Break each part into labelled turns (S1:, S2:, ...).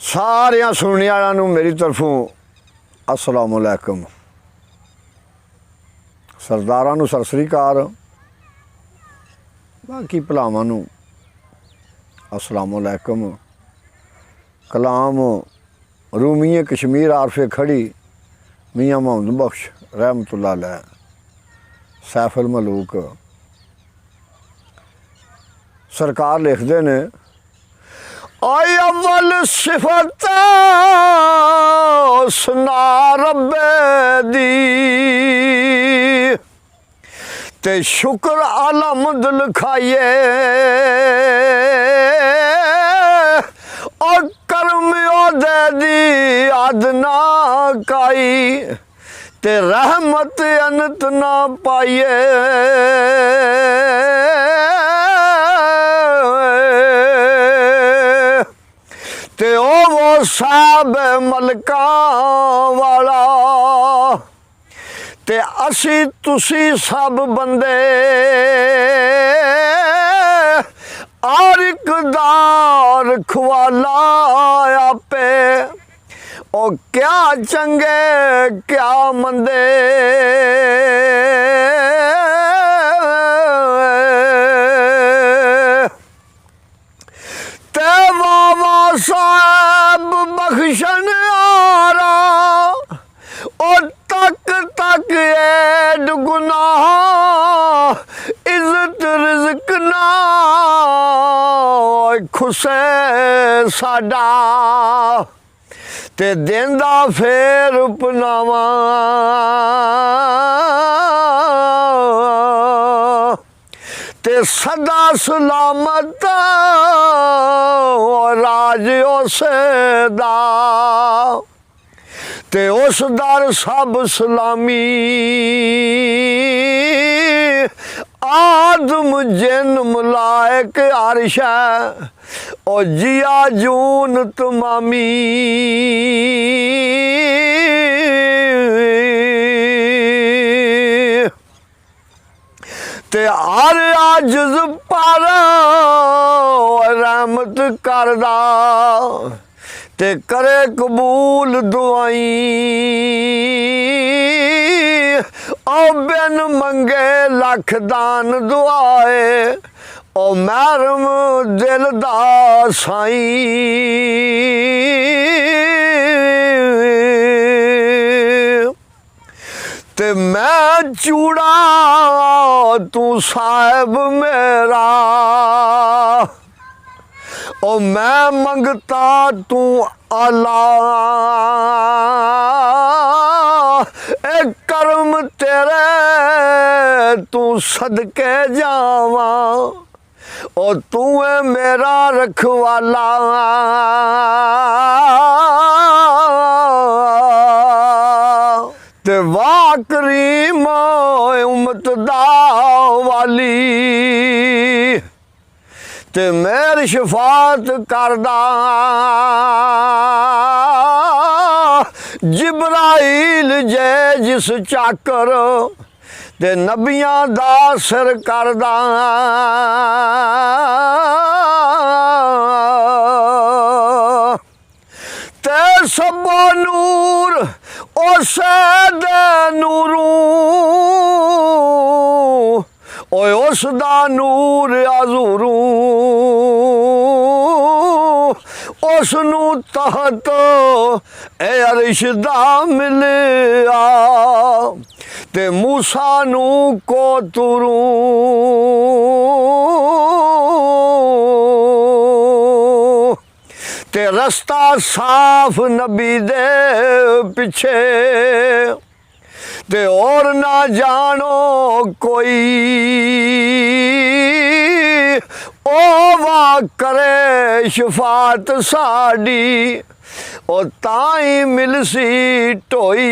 S1: सारियां सुनने वालों नूं मेरी तरफों अस्सलाम वालेकुम। सरदारां नूं सत श्री अकाल, बाकी भलावां नूं अस्सलाम वालेकुम। कलाम रूमीए कश्मीर आरफे खड़ी मियाँ मोहम्मद बख्श रहमतुल्लाह अलैह सैफुल मलूक सरकार लिखते ने, आई अव्वल सिफत सुना रब्बे दी ते शुक्र आलमद लिखाइए और कर्म ओदे दी आदना काई ते रहमत अनत ना पाइए। ते वो साहब मलका वाला ते असी तुसी सब बंदे हर एक दार खवाला आपे ओ क्या चंगे क्या मंदे। ते बाबा साहब बख्शन आरा ओ तक तक ऐड गुनाह इज्जत रिज़्क ना खुसे साडा ते देंदा फेर अपनावा। ते सदा सलामत राज उसदा ते उस दर सब सलामी आदम जिन मलाइक अर्श ओ जिया जून तमामी। ते हर आजिज़ पर रहमत करदा ते करे कबूल दुआई ओ बिन मंगे लख दान दुआए ओ महरम दिल दा साईं। ते मैं चूड़ा तू साहिब मेरा ओ मैं मंगता तू आला ए कर्म तेरे तू सदके जावा ओ तू है मेरा रखवाला। ते वाह करीम उम्मत दा वाली ते मेरी शफात करदा जिब्राइल जे जिस चाकर ते नबियां दा सिर करदा। ते सबो नूर उसे दे नूरू ओए उसदा नूर अजूरू उसनू तहत ए अरिश दा मिलिया ते मूसा नू को तुरू ते रस्ता साफ नबी दे पिछे ते और ना जानो कोई ओ वाह करे शफात साड़ी ओ ताई मिलसी टोई।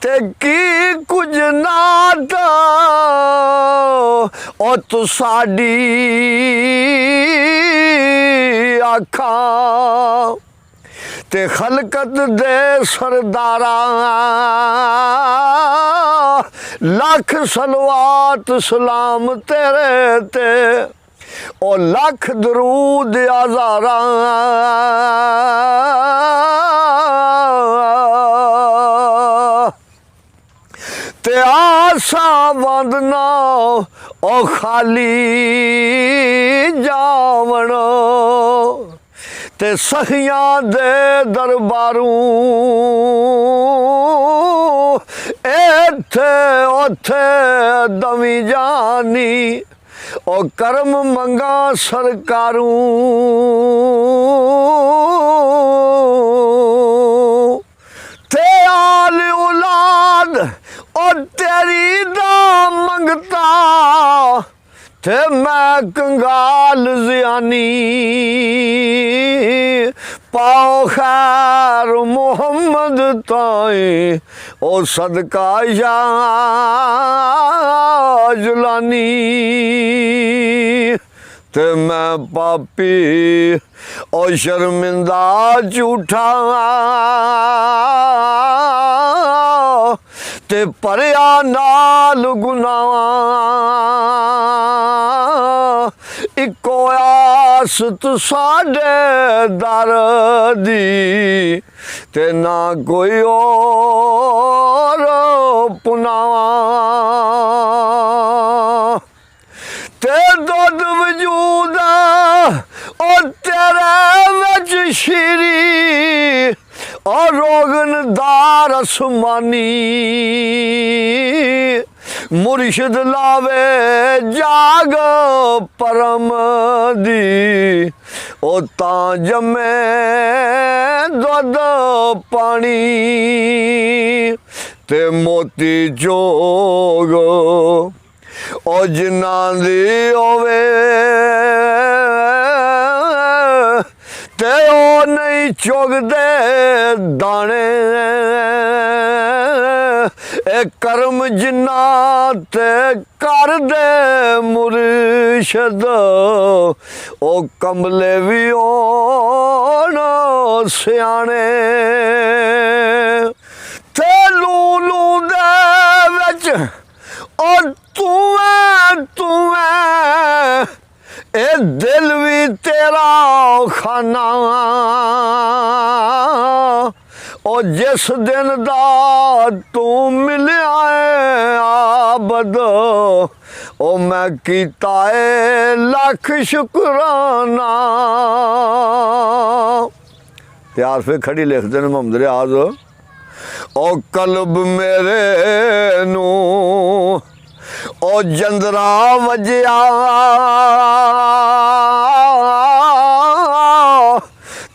S1: ते की कुछ नात ओ तू साड़ी आखां ते खलकत दे सरदारा लख सलवात सलाम तेरे ते ओ लख दरूद हज़ारा ते आसा वंदना ओ खाली जावण ते सखियां दे दरबारों इत्थे उथे दमी जानी ओ करम मंगा सरकारों ते आल औलाद ओ तेरी दा मंगता ते मैं कंगाल ज़ियानी पाओ खैर मोहम्मद ताई ओ सदका या जुलानी ते मैं पापी ओ शर्मिंदा झूठा ते परया नाल गुनाह इको आस तू साडे दर दी ते ना कोई और पुनावा ते दुध वजूद ओ तेरे विच श्री और रोगन दार आसमानी मुर्शिद लावे जाग परम दी ओ तां जमे दुध पानी ते मोती जोग ओ जिन्हां दी होवे ते ओ नहीं चुगदे दाने ए करम जिन्ना ते कर दे मुर्शद ओ कमले भी होन सियाने ते लूलू दे विच ओ तू ए दिल भी तेरा खाना ओ जिस दिन दा तू मिलिया आबद ओ मैं कीता है लख शुकराना। यार फिर खड़ी लिखते हैं मोहम्मद रियाज ओ कल्ब मेरे नू ओ जंदरा वजया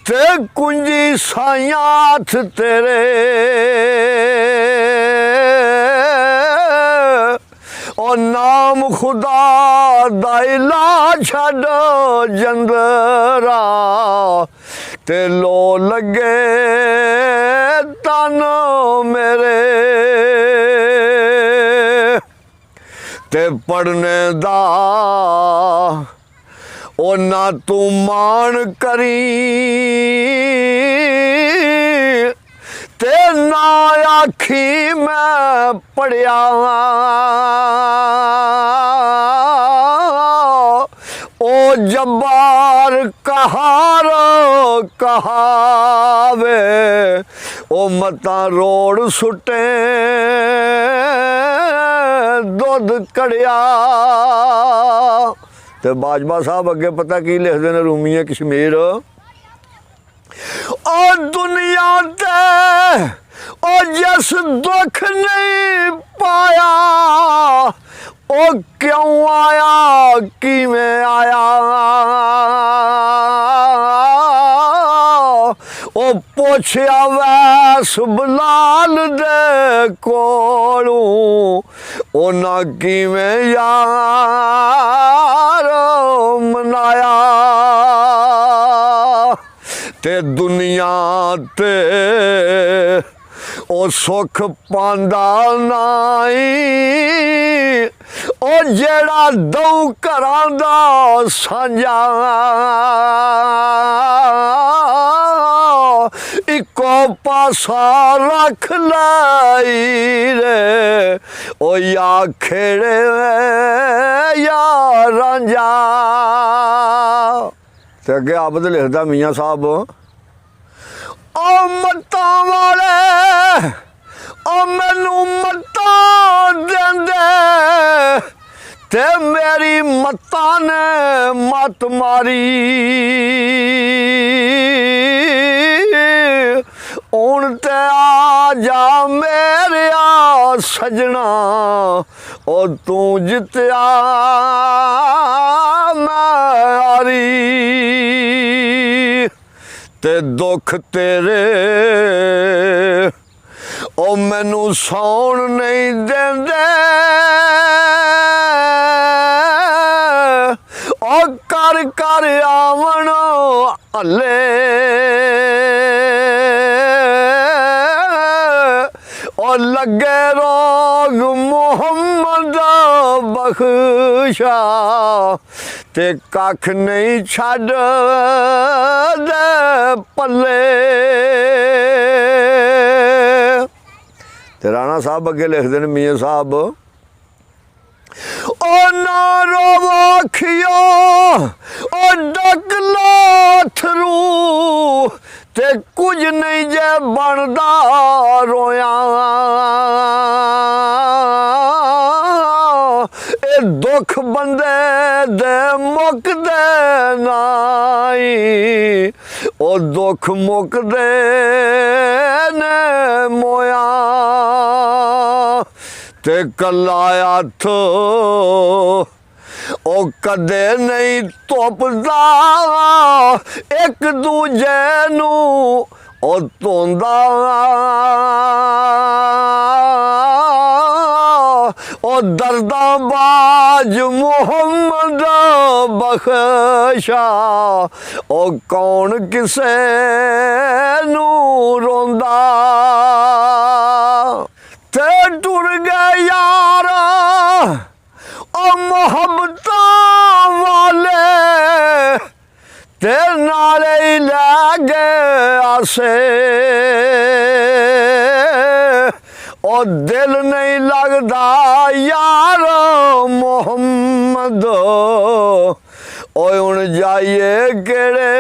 S1: ते कुंजी साइयां हथ तेरे ओ नाम खुदा दा इला छड़ जंदरा ते लो लगे तन मेरे ते पढ़ने दा ओ ना तू मान करी ते ना आखी मैं पढ़िया ओ जब्बार कहार कहावे ओ मता रोड़ सुटे दुध कड़िया। ते बाजवा साहब अगे पता की लिखते हैं रूमी कश्मीर ओ दुनिया ते ओ जिस दुख नहीं पाया ओ क्यों आया किवें आया ओ पुछया वैस बलाल दे कोलों ओ ना किवें यार मनाया ते दुनिया ते ओ सुख पांदा नाई ओ जेड़ा दौ घरां दा सांझा इको पासा रख लाई रे ओ या खेड़े या रांझा। ते अगे आबद लिखदा मियाँ साहब, ओ मत्तां वाले ओ मैनू मत्तां देंदे ते मेरी मत्तां ने मत मारी। हुण ते आ जा मेरेया सजना ओ तू जित्या मैं हारी। ते दुख तेरे ओ मैनू सौण नहीं देंदे ओ कर कर आवन हले ओ लगे रोग मुहम्मद बख्शा ते कख नहीं छड़ दे पल्ले। ते राणा साहब अगे लिखते हैं मियाँ साहब, ओ ना रोवो खियो ओ डक लाथरू ते कुछ नहीं जे बनदा रोया। ए दुख बंदे दे मुकदे नाई ओ दुख मुकदे ने मोया। ते कला हथ ओ कदे नहीं धुपदा एक दूजे नू ओ धोंदा ओ दर्दा बाज मुहम्मद बख्शा ओ कौन किसे नू रोंदा। ते टुर गए यार ओ मोहब्बतां वाले ते नाले ही लै गए आसे ओ दिल नहीं लगदा यार मोहम्मद ओ हुण जाइए केड़े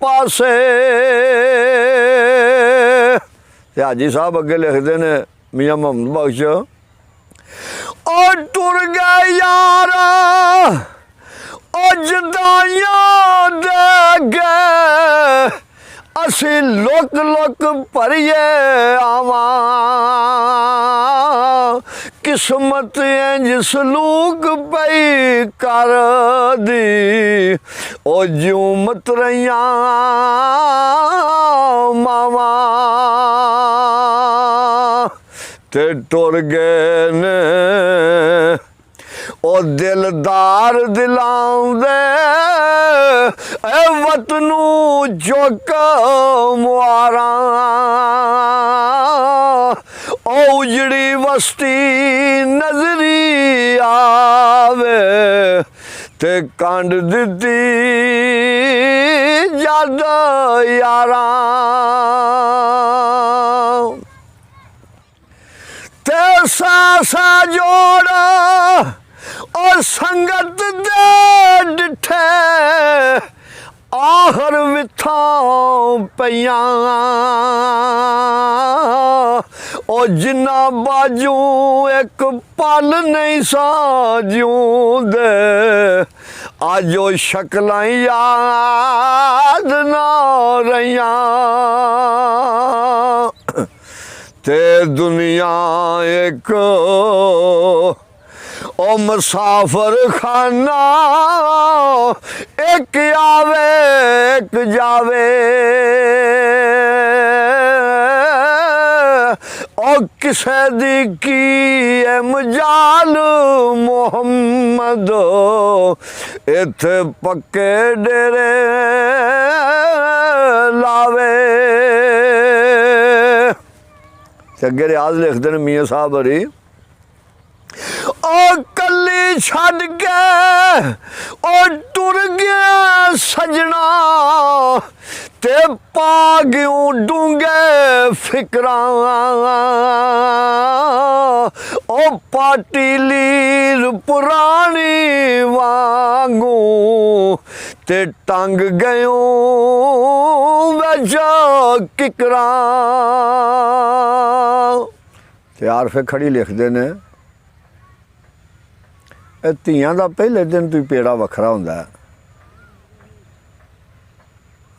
S1: पासे। ते हाजी साहब अगे लिखते ने मियाँ मोहम्मद बख्श, ओ टुर गए यार ओ जुदाइयां दे गए असी लुक लुक भरिए आवा। किस्मत इंज सलूक पई कर दी ओ ज्यों मतरैया मावा। ते टुर गए ने ओ दिलदार दिलाउंदे ए वतनू चुक मुआरा। ओ उजड़ी बस्ती नजरी आवे ते कंड दिती जद यारा। ते सासा जोड़ और संगत दे डिठे आखर विथां पईयां ओ जिन्ना बाजू एक पल नहीं साजूंदे अज ओ शक्लां याद ना रहियां। ते दुनिया एक ओ मुसाफिर खाना एक आवे एक जावे ओ किसे दी की मजाल मोहम्मद इत्थे पक्के डेरे लावे। अगे रियाज लिखते हैं मियाँ साहब हरी ओ कली ਛੱਡ ਕੇ ਉਹ ਟੁਰ ਗਿਆ ਸਜਣਾ ਤੇ ਪਾ ਗਿਓ ਡੂੰਘੇ ਫਿਕਰਾਂ ਉਹ ਪਾਟੀ ਲੀਰ ਪੁਰਾਣੀ ਵਾਂਗੂ ਤੇ ਟੰਗ ਗਇਓ ਵਿੱਚ ਕਿਕਰਾਂ। ਤੇ ਆਰਫੇ ਖੜੀ ਲਿਖਦੇ ਨੇ ਇਹ ਧੀਆਂ ਦਾ ਪਹਿਲੇ ਦਿਨ ਤੋਂ ਹੀ ਪੇੜਾ ਵੱਖਰਾ ਹੁੰਦਾ ਹੈ।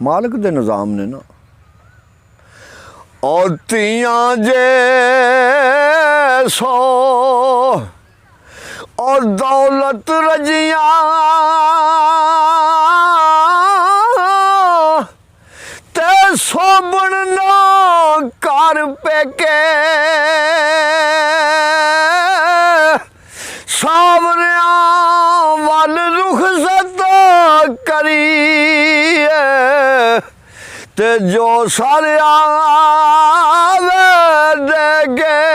S1: ਮਾਲਕ ਦੇ ਨਿਜ਼ਾਮ ਨੇ ਨਾ। ਉਹ ਧੀਆਂ ਜੇ ਸੋ और दौलत रजिया ते सोबन ना कर पेके सावरिया वाल रुखसत करी ते जो सारिया दे गए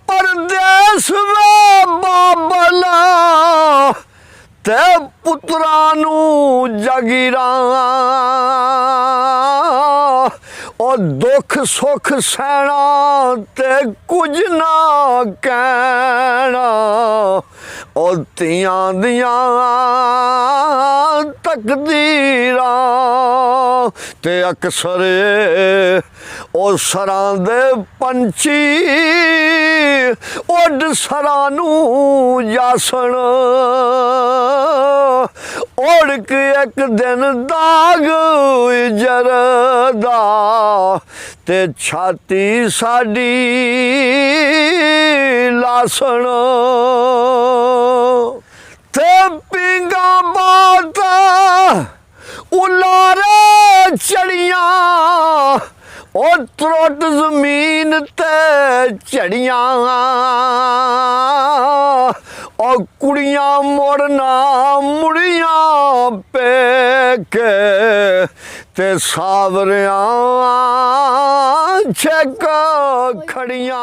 S1: परदेस में बाबला ते पुत्रा नू जगीरा और दुख सुख सहना ते कुछ ना कहना और तियां दियां तकदीरा ते अक्सर ओ सरां दे पंछी उड सरां नू जासन उड़ के एक दिन दाग जरदा ते छाती साडी लासन ते पिंगा बाता उलारे चढ़िया और त्रोट जमीन ते चढ़िया और कुड़ियां मुड़ना मुड़िया पेके ते सावरिया छक खड़िया।